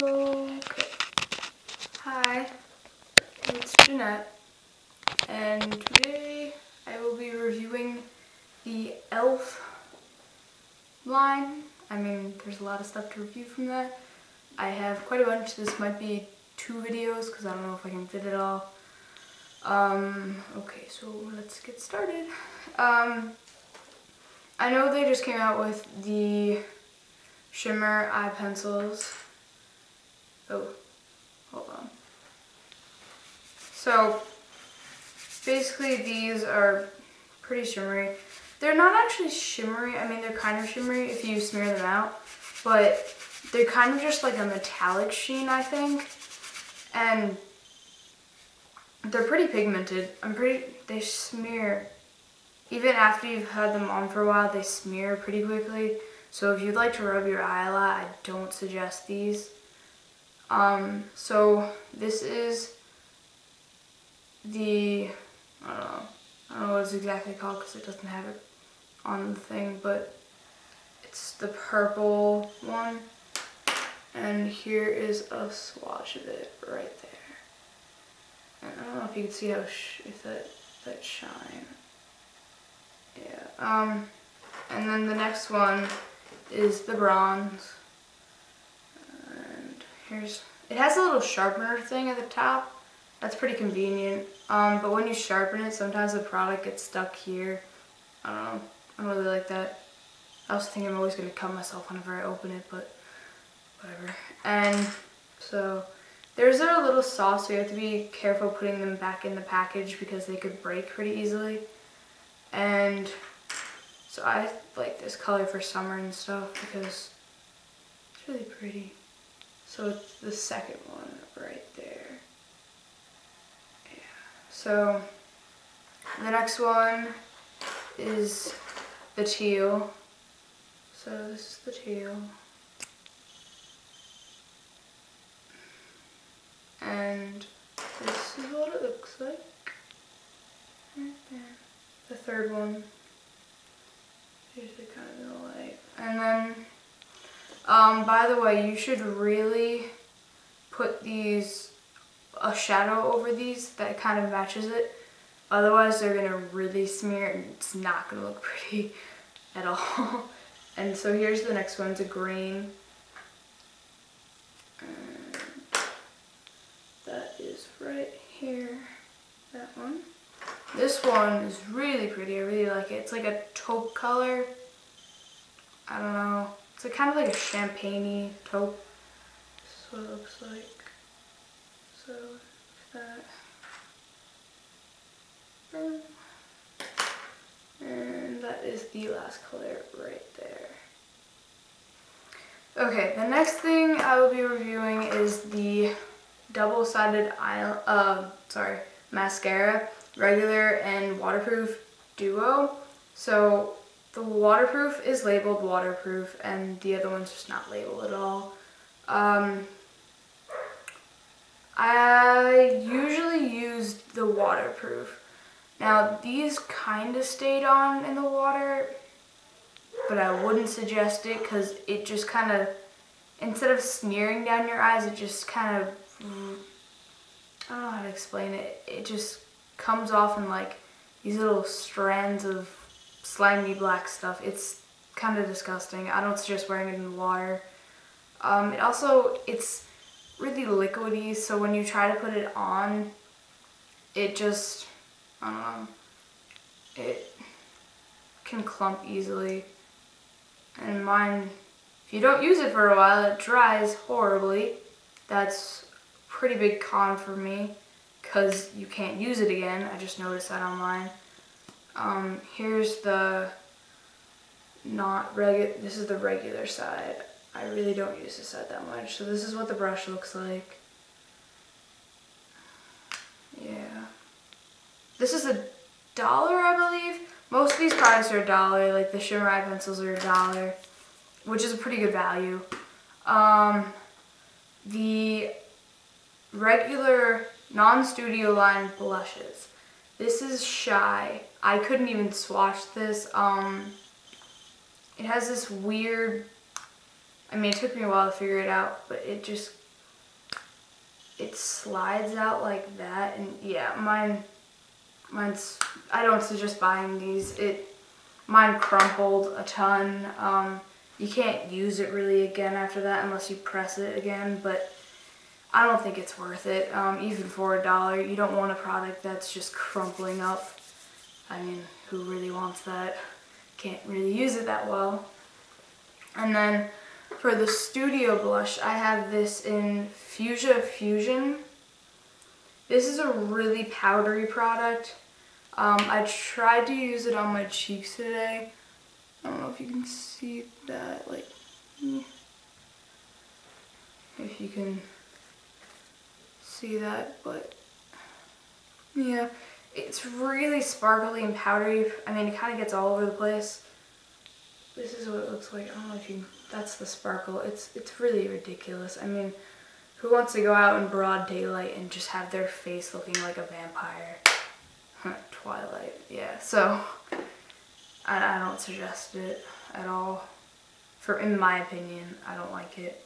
Okay. Hi, it's Jeanette, and today I will be reviewing the e.l.f. line. I mean, there's a lot of stuff to review from that. I have quite a bunch. This might be 2 videos because I don't know if I can fit it all. Okay, so let's get started. I know they just came out with the shimmer eye pencils. Oh, hold on. So basically these are pretty shimmery. They're not actually shimmery. I mean, they're kind of shimmery if you smear them out, but they're kind of just like a metallic sheen, I think. And they're pretty pigmented. They smear, even after you've had them on for a while, they smear pretty quickly. So if you'd like to rub your eye a lot, I don't suggest these. So this is the, I don't know what it's exactly called because it doesn't have it on the thing, but it's the purple one. And here is a swatch of it right there. And I don't know if you can see how that shine. Yeah. And then the next one is the bronze. And it has a little sharpener thing at the top. That's pretty convenient. But when you sharpen it, sometimes the product gets stuck here. I don't know. I don't really like that. I also think I'm always going to cut myself whenever I open it, but whatever. And so theirs are a little soft, so you have to be careful putting them back in the package because they could break pretty easily. And so I like this color for summer and stuff because it's really pretty. So it's the second one right there. Yeah. So the next one is the teal. So this is the teal. And this is what it looks like. Right there. The third one. Here's it kind of in the light. And then, by the way, you should really put a shadow over these that kind of matches it. Otherwise, they're going to really smear and it's not going to look pretty at all. And so here's the next one. It's a green. And that is right here. That one. This one is really pretty. I really like it. It's like a taupe color. I don't know. It's like kind of like a champagne-y taupe. This is what it looks like. So that. And that is the last color right there. Okay, the next thing I will be reviewing is the double-sided mascara, regular and waterproof duo. So the waterproof is labeled waterproof and the other one's just not labeled at all. I usually used the waterproof. Now these kind of stayed on in the water, but I wouldn't suggest it because it just kind of, instead of smearing down your eyes, it just kind of, I don't know how to explain it. It just comes off in like these little strands of slimy black stuff. It's kind of disgusting. I don't suggest wearing it in the water. It's really liquidy, so when you try to put it on, it just, I don't know, it can clump easily. And mine, if you don't use it for a while, it dries horribly. That's a pretty big con for me because you can't use it again. I just noticed that online. Here's the this is the regular side. I really don't use this side that much. So this is what the brush looks like. Yeah. This is $1, I believe. Most of these products are $1, like the shimmer eye pencils are $1, which is a pretty good value. The regular non-studio line blushes. This is Shy. I couldn't even swatch this. It has this weird, I mean, it took me a while to figure it out, but it just it slides out like that, and yeah, mine's, I don't suggest buying these. Mine crumpled a ton. You can't use it really again after that unless you press it again, but I don't think it's worth it. Even for $1, you don't want a product that's just crumpling up. I mean, who really wants that? Can't really use it that well. And then for the Studio Blush, I have this in Fuchsia Fusion. This is a really powdery product. I tried to use it on my cheeks today. I don't know if you can see that, like, if you can see that, but yeah, it's really sparkly and powdery. I mean, it kind of gets all over the place. This is what it looks like. I don't know if you, that's the sparkle. It's really ridiculous. I mean, who wants to go out in broad daylight and just have their face looking like a vampire? Twilight, yeah. So I don't suggest it at all. In my opinion, I don't like it.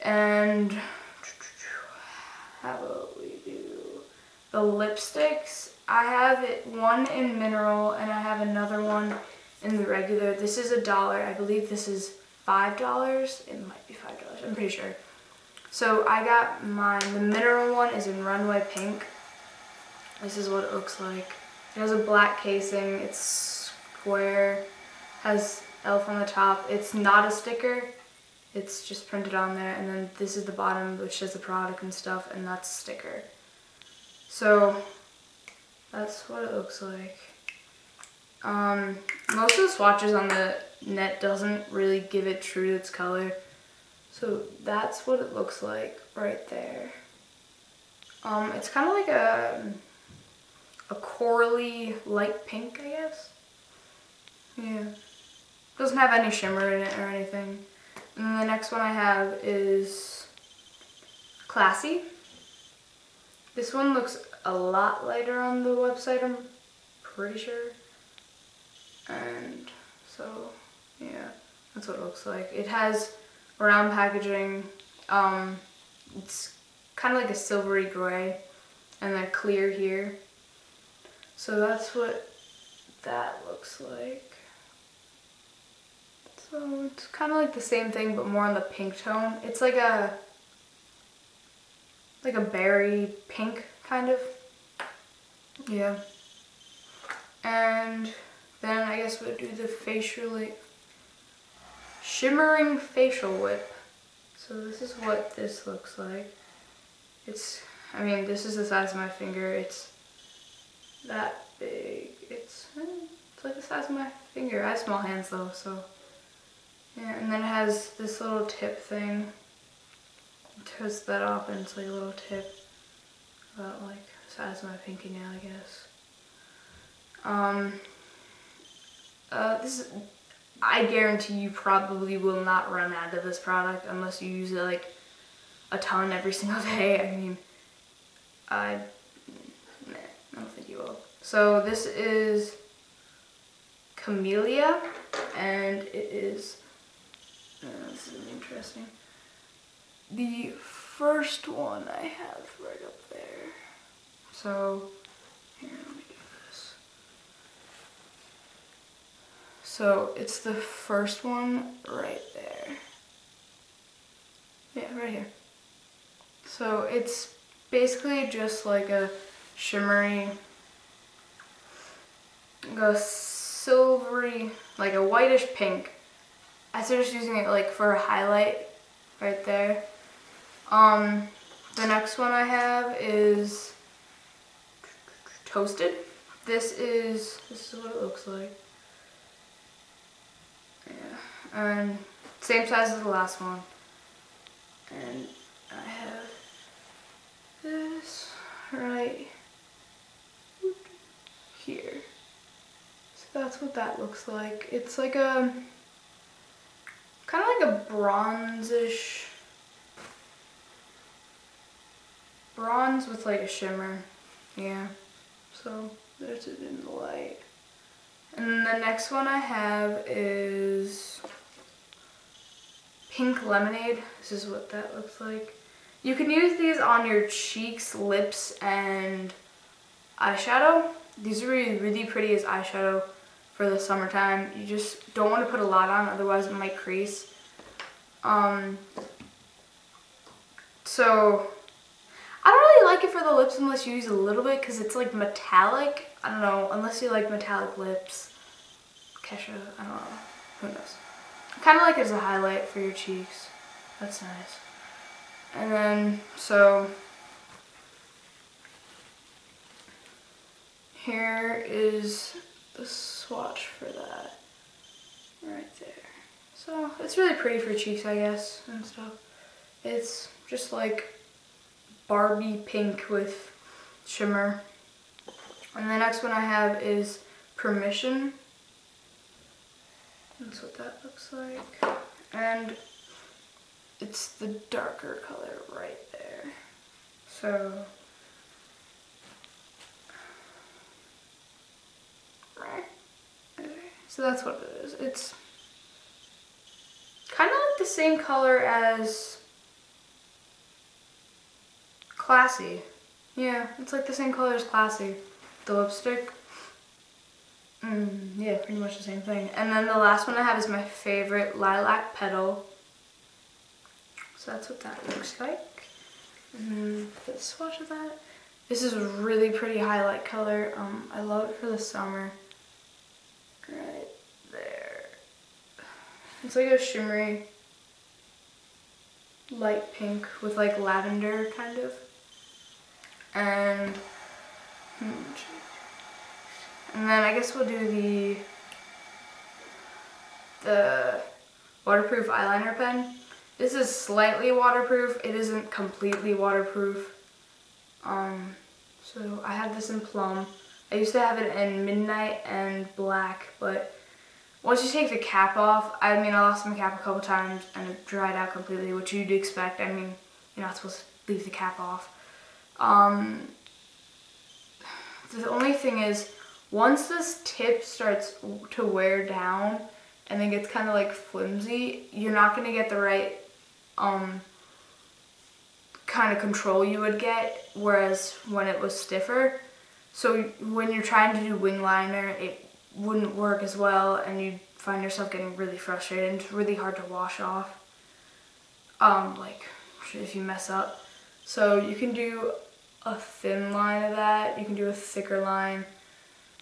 And how about we do the lipsticks? I have one in mineral and I have another one in the regular. This is $1. I believe this is $5. It might be $5. I'm pretty sure. So I got mine. The mineral one is in Runway Pink. This is what it looks like. It has a black casing. It's square. Has e.l.f. on the top. It's not a sticker. It's just printed on there. And then this is the bottom, which has the product and stuff, and that's a sticker. So that's what it looks like. Most of the swatches on the net doesn't really give it true to its color. So that's what it looks like right there. It's kind of like a corally light pink, I guess. Yeah. Doesn't have any shimmer in it or anything. And then the next one I have is Classy. This one looks a lot lighter on the website, I'm pretty sure. And so, yeah, that's what it looks like. It has round packaging. It's kind of like a silvery gray and then clear here. So that's what that looks like. So it's kind of like the same thing, but more on the pink tone. It's like a berry pink, kind of. Yeah. And then I guess we'll do the shimmering facial whip. So this is what this looks like. I mean, this is the size of my finger. It's that big. It's like the size of my finger. I have small hands though, so yeah. And then it has this little tip thing. You twist that off and it's like a little tip about like the size of my pinky nail, I guess. I guarantee you probably will not run out of this product unless you use it like a ton every single day. I mean, I don't think you will. So this is Camellia, and it is, this is interesting. The first one I have right up there. So, here, let me do this. So it's the first one right there. Yeah, right here. So it's basically just like a shimmery, a silvery, like a whitish pink. I suggest using it like for a highlight right there. The next one I have is Toasted. This is what it looks like. Yeah, and same size as the last one. And I have this right here. So that's what that looks like. It's like a kind of like a bronzish, bronze with like a shimmer. Yeah. So there's it in the light. And the next one I have is Pink Lemonade. This is what that looks like. You can use these on your cheeks, lips, and eyeshadow. These are really pretty as eyeshadow for the summertime. You just don't want to put a lot on, otherwise it might crease. So I don't really like it for the lips unless you use a little bit because it's like metallic. I don't know, unless you like metallic lips. Kesha, I don't know, who knows. Kind of like it as a highlight for your cheeks. That's nice. And then, so here is the swatch for that right there. So it's really pretty for cheeks, I guess, and stuff. It's just like Barbie pink with shimmer. And the next one I have is Permission. That's what that looks like. And it's the darker color right there. So that's what it is. It's kind of like the same color as Classy. Yeah, it's like the same color as Classy, the lipstick. Yeah, pretty much the same thing. And then the last one I have is my favorite, Lilac Petal. So that's what that looks like. And the swatch of that. This is a really pretty highlight color. I love it for the summer. Right there. It's like a shimmery light pink with like lavender kind of. And then I guess we'll do the waterproof eyeliner pen. This is slightly waterproof. It isn't completely waterproof. So I have this in Plum. I used to have it in Midnight and Black, but once you take the cap off, I mean, I lost my cap a couple times and it dried out completely, which you'd expect. I mean, you're not supposed to leave the cap off. The only thing is, once this tip starts to wear down and then gets kind of like flimsy, you're not going to get the right kind of control you would get, whereas when it was stiffer. So when you're trying to do wing liner, it wouldn't work as well and you'd find yourself getting really frustrated and it's really hard to wash off, like if you mess up. So you can do a thin line of that, you can do a thicker line,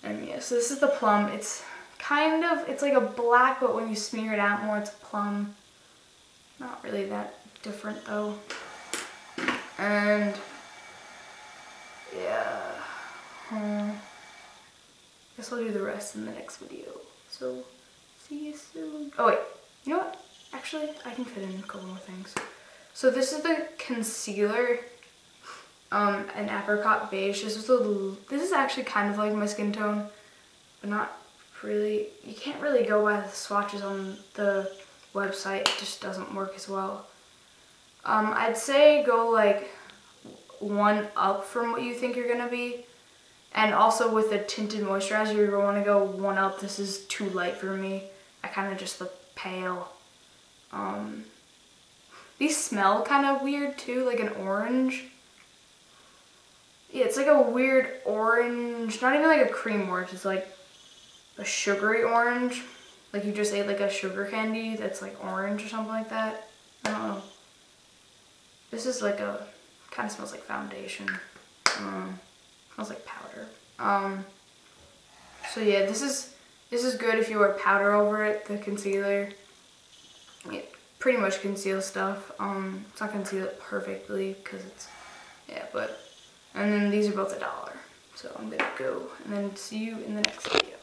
and yeah, so this is the Plum. It's kind of, it's like a black, but when you smear it out more, it's a plum. Not really that different though. And yeah, guess I'll do the rest in the next video. So see you soon. Oh wait, you know what? Actually, I can fit in a couple more things. So this is the concealer, an apricot beige. This is actually kind of like my skin tone, but not really. You can't really go by the swatches on the website. It just doesn't work as well. I'd say go like 1 up from what you think you're gonna be. And also with the tinted moisturizer, you're gonna wanna go 1 up. This is too light for me. I kind of just look pale. These smell kind of weird too, like an orange. Yeah, it's like a weird orange, not even like a cream orange, it's like a sugary orange. Like you just ate like a sugar candy that's like orange or something like that. I don't know. This is like a, kind of smells like foundation. Smells like powder. So yeah, this is good if you wear powder over it, the concealer. It pretty much conceals stuff. It's not gonna conceal it perfectly because it's, yeah, but, and then these are both $1. So I'm gonna go and then see you in the next video.